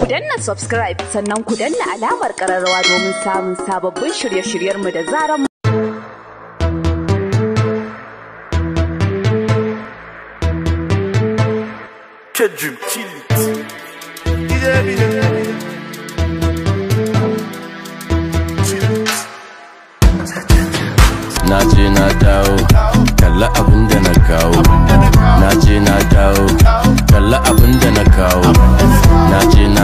Ku danna subscribe sannan ku danna alamar ƙararrawa domin samun sababbin shirye-shiryenmu da zaran mu. Na je na dawo, kalla abin da na kawo. Na je na dawo, kalla abin da na kawo. Na je na